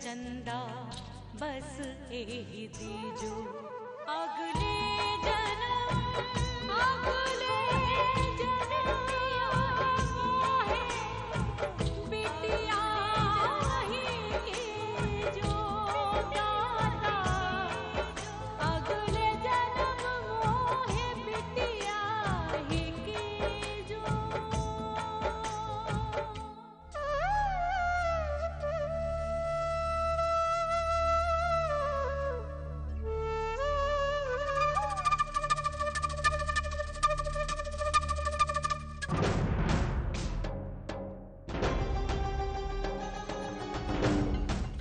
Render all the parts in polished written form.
चंदा बस एही दीजो अगले जन्म मोहे बिटिया ही के जो दाता अगले जन्म मोहे बिटिया ही के जो।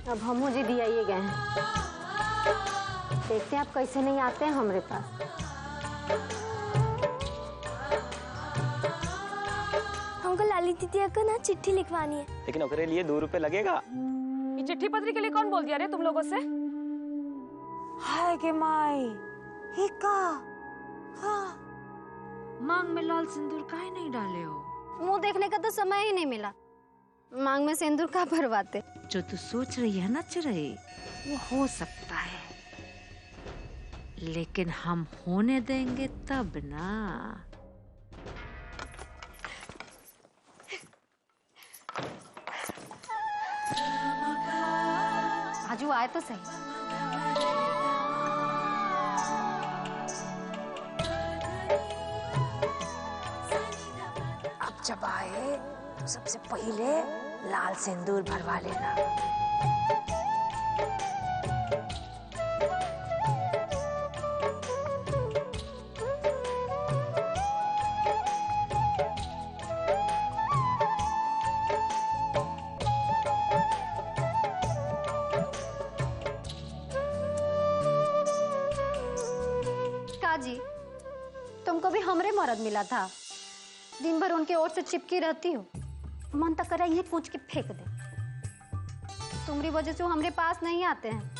अब हम मुझे दिया ये गए हैं, देखते हैं आप कैसे नहीं आते हैं हमारे पास। हमको लाली दीदी को ना चिट्ठी लिखवानी है। लेकिन ओकरे लिए 2 रुपए लगेगा। ये चिट्ठी पत्री के लिए कौन बोल दिया रे तुम लोगों से? हाय गे माई ही का हाँ। मांग में लाल सिंदूर काहे नहीं डाले हो? मुंह देखने का तो समय ही नहीं मिला, मांग में सिंदूर का भरवाते। जो तू सोच रही है ना चिरई, वो हो सकता है, लेकिन हम होने देंगे तब ना। आजू आए तो सही। अब जब आए तो सबसे पहले लाल सिंदूर भरवा लेना। काजी, तुमको भी हमरे मर्द मिला था, दिन भर उनके ओर से चिपकी रहती हो, मन तक करा ये पूछ के फेंक दे। तुम्हारी वजह से वो हमरे पास नहीं आते हैं।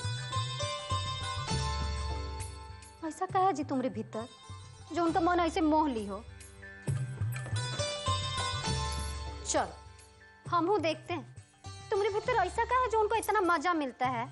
ऐसा क्या है जी तुम्हारे भीतर जो उनका मन ऐसे मोह ली हो? चल हम देखते हैं तुम्हारे भीतर ऐसा क्या है जो उनको इतना मजा मिलता है।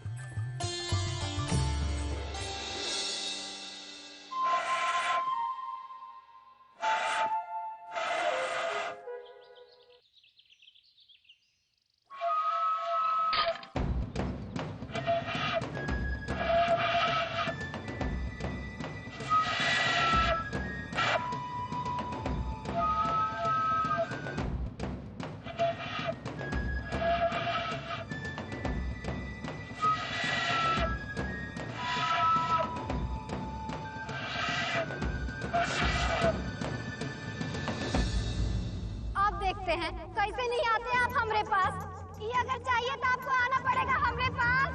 देखते हैं कैसे नहीं आते आप हमरे पास। ये अगर चाहिए तो आपको आना पड़ेगा हमरे पास।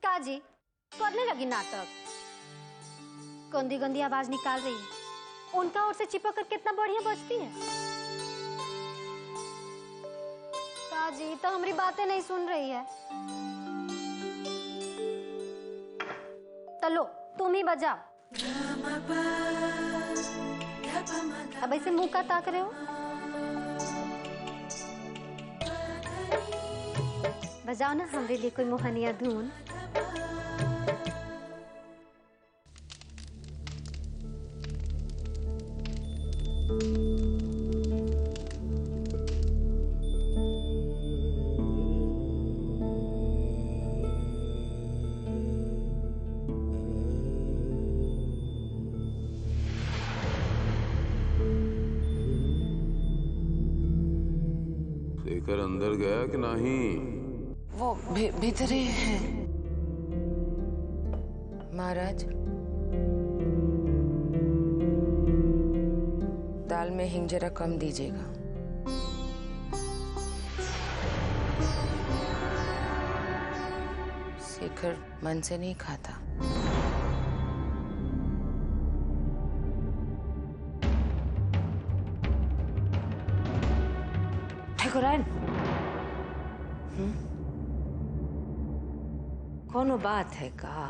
काजी करने लगी नाटक, गंदी गंदी आवाज निकाल रही है। उनका ओर से चिपक कर कितना बढ़िया बजती है। काजी तो हमारी बातें नहीं सुन रही है। चलो तुम ही बजाओ। अब ऐसे मुंह का ताक रहे हो। बजाओ ना हमारे लिए कोई मोहनिया धुन। शेखर अंदर गया कि नहीं? वो भीतर ही है महाराज। दाल में हिंग जरा कम दीजिएगा। शेखर मन से नहीं खाता। ठकुराइन, कोनो बात है का?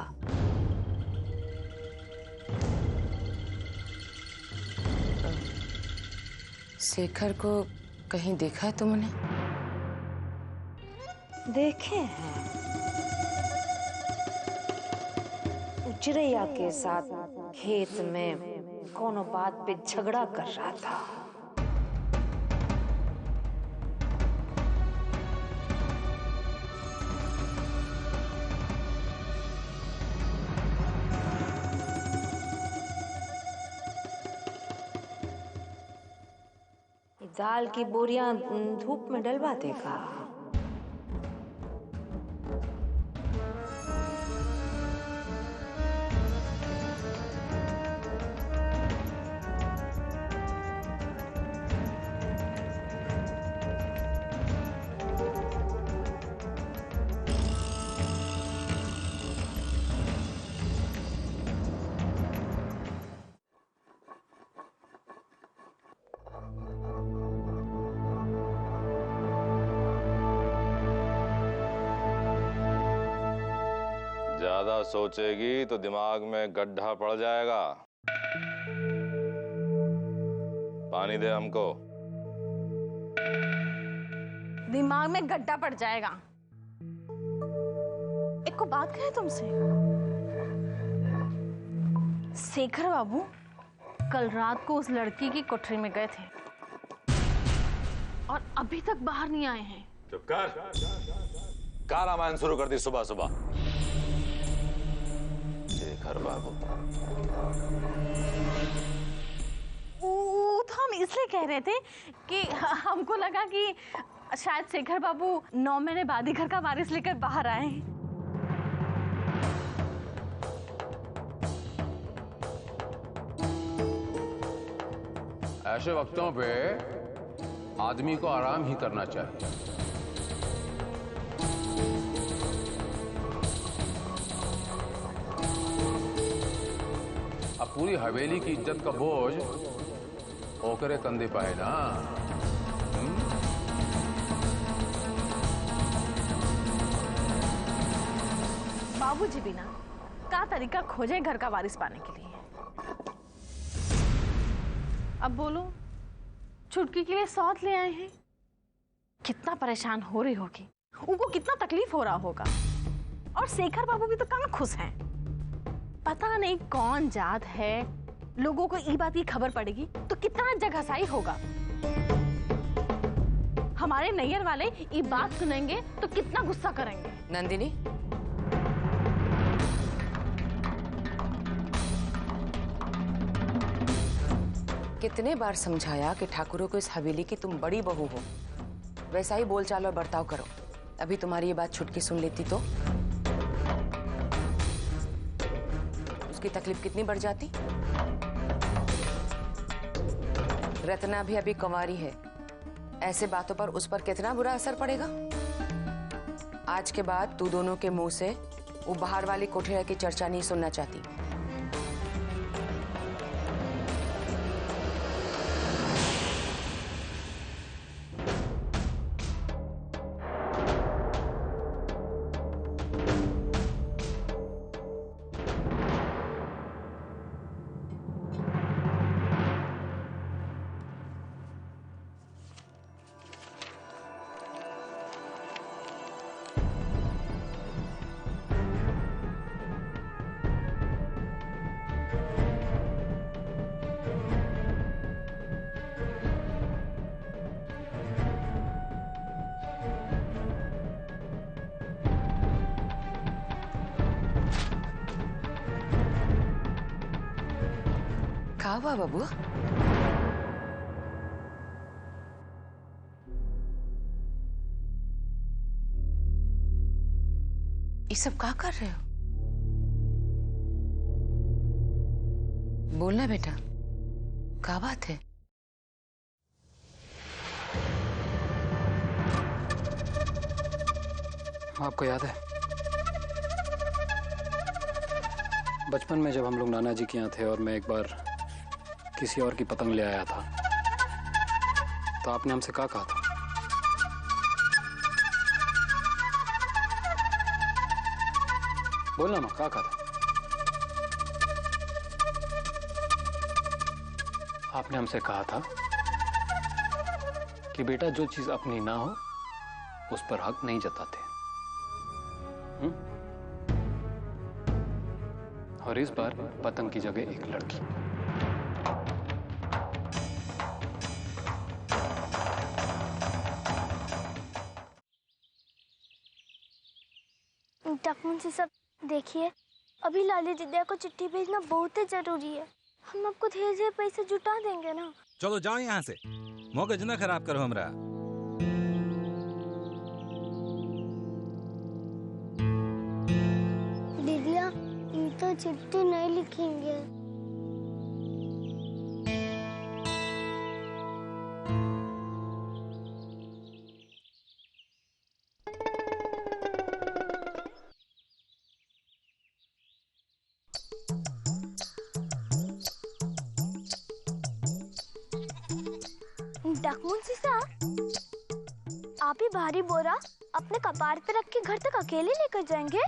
शेखर को कहीं देखा है तुमने? देखे हैं, चिड़ैया के साथ खेत में कोनो बात पे झगड़ा कर रहा था। दाल की बोरियां धूप में डलवा देगा। ज्यादा सोचेगी तो दिमाग में गड्ढा पड़ जाएगा। पानी दे हमको। दिमाग में गड्ढा पड़ जाएगा। एक को बात कहे तुमसे। शेखर बाबू कल रात को उस लड़की की कोठरी में गए थे और अभी तक बाहर नहीं आए हैं। चुप कर। क्या रामायण शुरू कर दी सुबह सुबह? शेखर बाबू वो तो हम इसलिए कह रहे थे कि हमको लगा कि शायद शेखर बाबू 9 महीने बाद ही घर का वारिस लेकर बाहर आए हैं। ऐसे वक्तों पे आदमी को आराम ही करना चाहिए। अब पूरी हवेली की इज्जत का बोझ ओकरे कंधे पाए ना। बाबूजी भी ना का तरीका खोजे घर का वारिस पाने के लिए। अब बोलो, छुटकी के लिए सौत ले आए हैं। कितना परेशान हो रही होगी, उनको कितना तकलीफ हो रहा होगा। और शेखर बाबू भी तो कहाँ खुश हैं। पता नहीं कौन जात है, लोगों को ई बात की खबर पड़ेगी तो कितना जगहसाई होगा। हमारे नैयर वाले ये बात सुनेंगे तो कितना गुस्सा करेंगे। नंदिनी, कितने बार समझाया कि ठाकुरों को इस हवेली की तुम बड़ी बहू हो, वैसा ही बोलचाल और बर्ताव करो। अभी तुम्हारी ये बात छुटकी सुन लेती तो उसकी तकलीफ कितनी बढ़ जाती। रत्ना भी अभी कुंवारी है, ऐसे बातों पर उस पर कितना बुरा असर पड़ेगा। आज के बाद तू दोनों के मुंह से वो बाहर वाली कोठरी की चर्चा नहीं सुनना चाहती। का हुआ बाबू? ये सब क्या कर रहे हो? बोलना बेटा, क्या बात है? आपको याद है बचपन में जब हम लोग नाना जी के यहाँ थे और मैं एक बार किसी और की पतंग ले आया था, तो आपने हमसे क्या कहा था? बोलना ना, क्या कहा था? आपने हमसे कहा था कि बेटा जो चीज अपनी ना हो उस पर हक नहीं जताते। और इस बार पतंग की जगह एक लड़की। डॉक्यूमेंट से सब देखिए, अभी लाली दीदिया को चिट्ठी भेजना बहुत ही जरूरी है। हम आपको धीरे धीरे पैसे जुटा देंगे ना। चलो जाओ यहाँ से, मगज न खराब करो हमरा। दीदिया ये तो चिट्ठी नहीं लिखेंगे। डॉक्यूमेंट साहब, आप ही भारी बोरा अपने कपार पे रख के घर तक अकेले लेकर जाएंगे?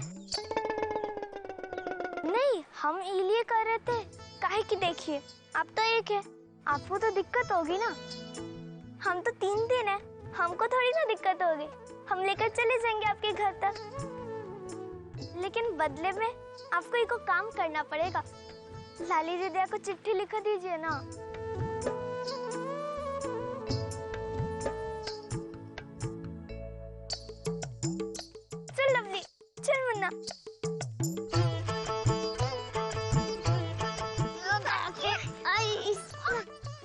नहीं, हम इलिए कर रहे थे काहे कि देखिए आप तो एक है, आपको तो दिक्कत होगी ना। हम तो 3 दिन है, हमको थोड़ी ना दिक्कत होगी। हम लेकर चले जाएंगे आपके घर तक, लेकिन बदले में आपको एक काम करना पड़ेगा। लाली दीदिया को चिट्ठी लिख दीजिए ना। चल लवली, चल मुन्ना।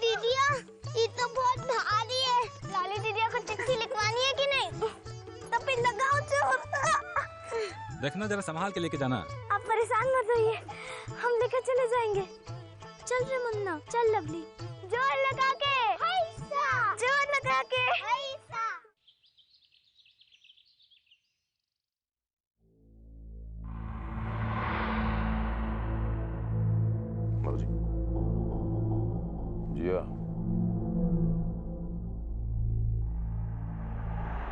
दीदिया ये तो बहुत भारी है। लाली दीदिया को चिट्ठी लिखवानी है कि नहीं? तो फिर लगाओ चोर। देखना जरा संभाल के लेके जाना। आप परेशान मत होइए, हम लेकर चले जाएंगे। चल रे मुन्ना, चल लवली। जोर लगा के, जोर लगा के। जिया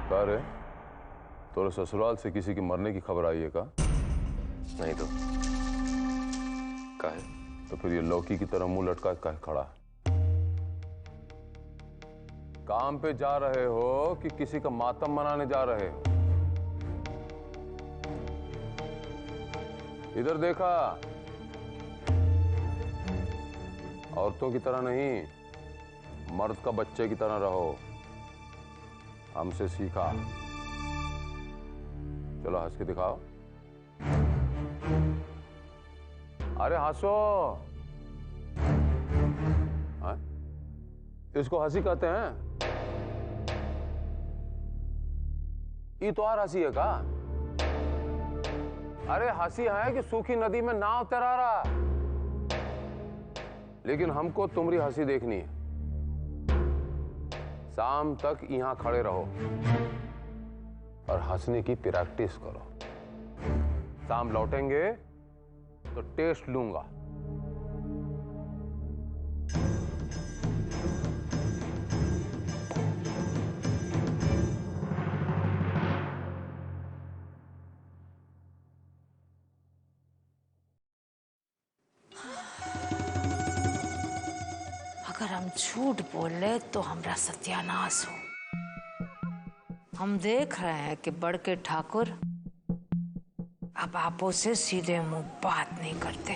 क्या रे, तोरे ससुराल से किसी के मरने की खबर आई है का? नहीं तो काहे? तो फिर ये लौकी की तरह मुंह लटका के काहे खड़ा? काम पे जा रहे हो कि किसी का मातम मनाने जा रहे हो? इधर देखा, औरतों की तरह नहीं, मर्द का बच्चे की तरह रहो। हमसे सीखा। चलो हंस के दिखाओ। अरे हंसो। इसको हंसी कहते हैं? ये तो और हंसी है का? अरे हंसी है कि सूखी नदी में नाव तैरा रहा। लेकिन हमको तुम्हारी हंसी देखनी है। शाम तक यहां खड़े रहो और हंसने की प्रैक्टिस करो। शाम लौटेंगे तो टेस्ट लूंगा। अगर हम झूठ बोले तो हमरा सत्यानाश हो। हम देख रहे हैं कि बड़के ठाकुर अब आपो से सीधे मुंह बात नहीं करते,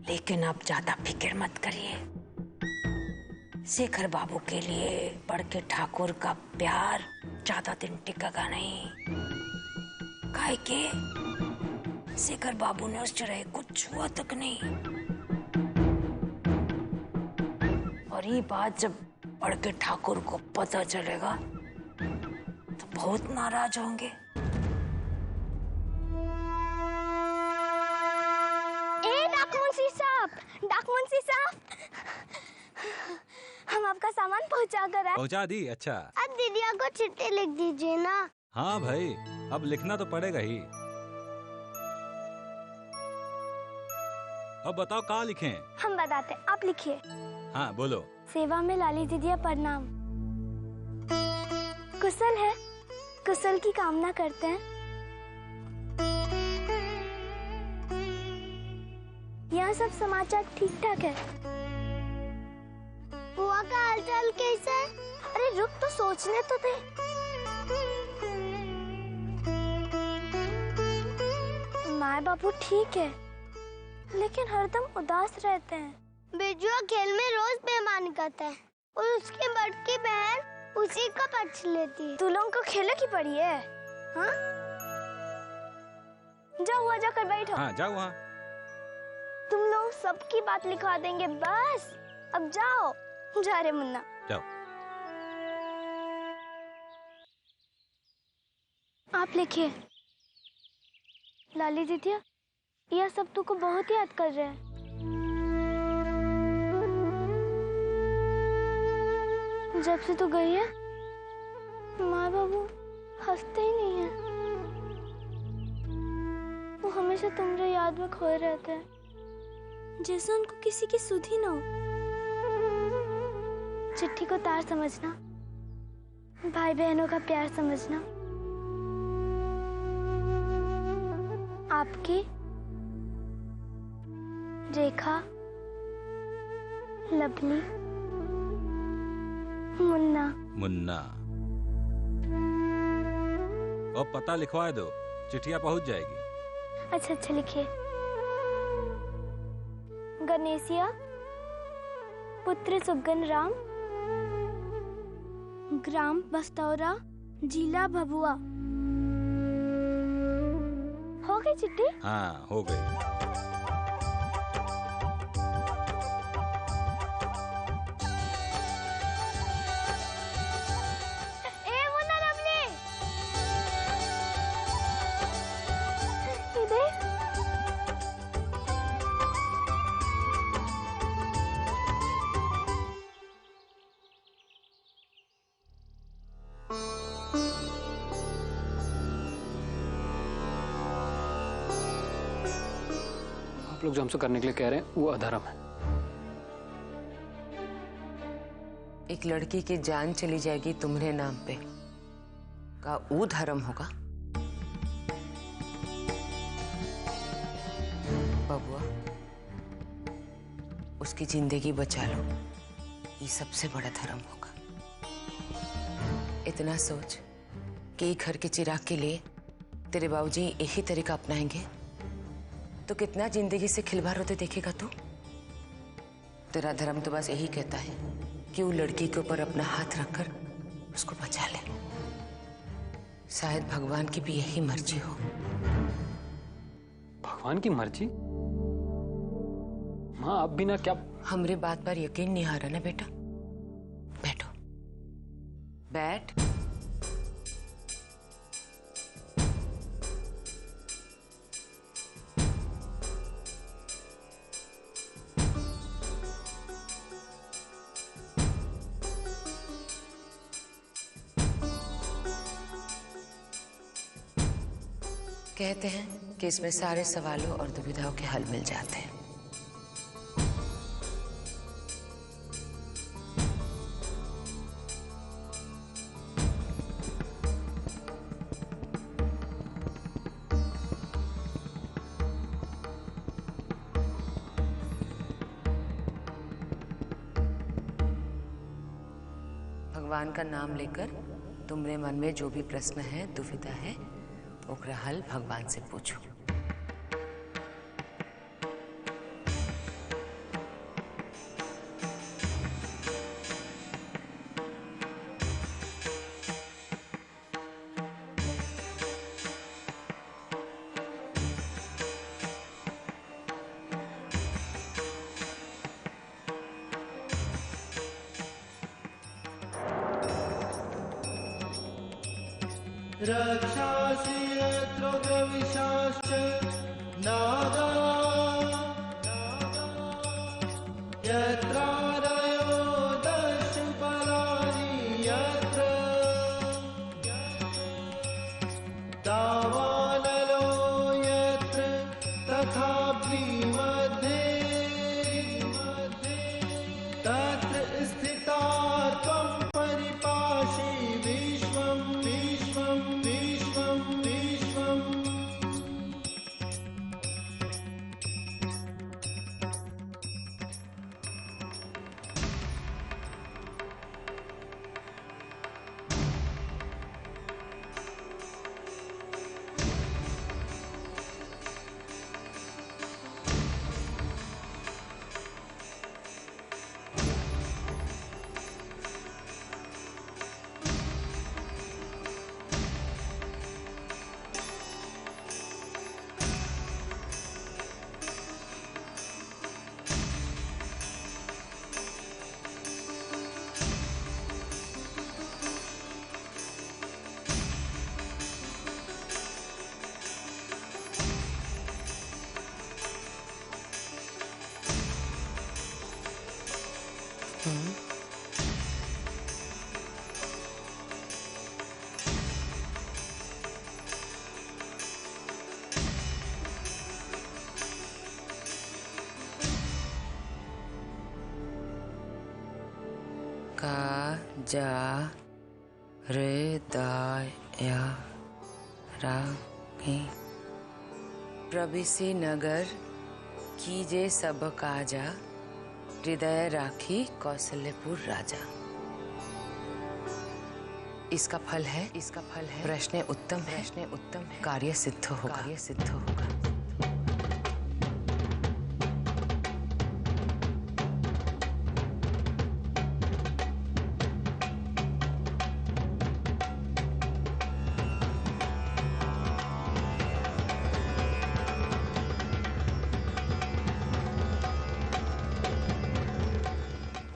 लेकिन अब ज्यादा फिक्र मत करिए। शेखर बाबू के लिए बड़के ठाकुर का प्यार ज्यादा दिन टिकेगा नहीं। काहे के शेखर बाबू ने उस तरह कुछ छुआ तक नहीं। और ये बात जब बड़के ठाकुर को पता चलेगा तो बहुत नाराज होंगे। डाकमुंशी साहब, डाकमुंशी साहब, हम आपका सामान पहुंचा कर आए। पहुंचा दी? अच्छा। अब दीदिया को चिट्ठी लिख दीजिए ना। हाँ भाई, अब लिखना तो पड़ेगा ही। अब बताओ कहाँ लिखें? हम बताते, आप लिखिए। हाँ बोलो। सेवा में लाली दीदिया प्रणाम। कुशल है, कुशल की कामना करते हैं। यहाँ सब समाचार ठीक ठाक है। बुआ का हालचाल कैसा है? अरे रुक तो सोचने तो दे। माँ बाबू ठीक है, लेकिन हरदम उदास रहते हैं। बिजुआ खेल में रोज बेईमानी करता है और उसकी बड़की बहन उसी का पक्ष लेती है। तू लोगों को खेल की पड़ी है? हाँ? जाओ वहाँ जाकर बैठो। हाँ जाओ वहाँ। तुम लोग सबकी बात लिखवा देंगे बस। अब जाओ। जा रे मुन्ना। जाओ। आप लिखिए। लाली दीदिया, यह सब तुमको बहुत याद कर रहे हैं। जब से तू गई है, माँ बाबू हंसते ही नहीं है। वो हमेशा तुम्हारे याद में खोए रहते हैं, जैसे उनको किसी की सुध ही ना हो। चिट्ठी को तार समझना, भाई बहनों का प्यार समझना। आपकी रेखा, लवली, मुन्ना। मुन्ना। और पता लिखवा दो, चिट्ठियाँ पहुंच जाएगी। अच्छा अच्छा लिखिए। गणेशिया पुत्र सुगन राम, ग्राम बस्तौरा, जिला भभुआ। हो गई चिट्ठी? हाँ हो गई। आप लोग जो हमसे करने के लिए कह रहे हैं वो अधर्म है। एक लड़की की जान चली जाएगी तुम्हारे नाम पे, का वो धर्म होगा? बबुआ, उसकी जिंदगी बचा लो, ये सबसे बड़ा धर्म होगा। इतना सोच कि घर के चिराग के लिए तेरे बाबूजी यही तरीका अपनाएंगे तो कितना जिंदगी से खिलवाड़ होते देखेगा तू। तेरा धर्म तो बस यही कहता है कि वो लड़की के ऊपर अपना हाथ रखकर उसको बचा ले। शायद भगवान की भी यही मर्जी हो। भगवान की मर्जी? माँ अब भी ना क्या? हमरे बात पर यकीन नहीं आ रहा ना बेटा? बैठो, बैठ। कहते हैं कि इसमें सारे सवालों और दुविधाओं के हल मिल जाते हैं। भगवान का नाम लेकर तुम्हारे मन में जो भी प्रश्न है, दुविधा है, ओकरा हल भगवान से पूछो। रक्षासि यत्र प्रविशाश्च नागा यत्रारयो दशफलानि यत्र दावानलो यत्र तथा मध्ये तत्र स्थिता त्वं परिपाशी विश्वं विश्वं विश्वं विश्वं। का जा रे दाया रागी प्रभिसी नगर कीजे सब काजा हृदय राखी कौशल्यपुर राजा। इसका फल है प्रश्न उत्तम है कार्य सिद्ध होगा।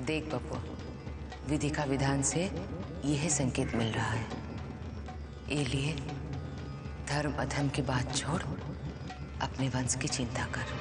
देख बप्पू, विधि का विधान से यह संकेत मिल रहा है। इसलिए धर्म अधर्म की बात छोड़ अपने वंश की चिंता कर।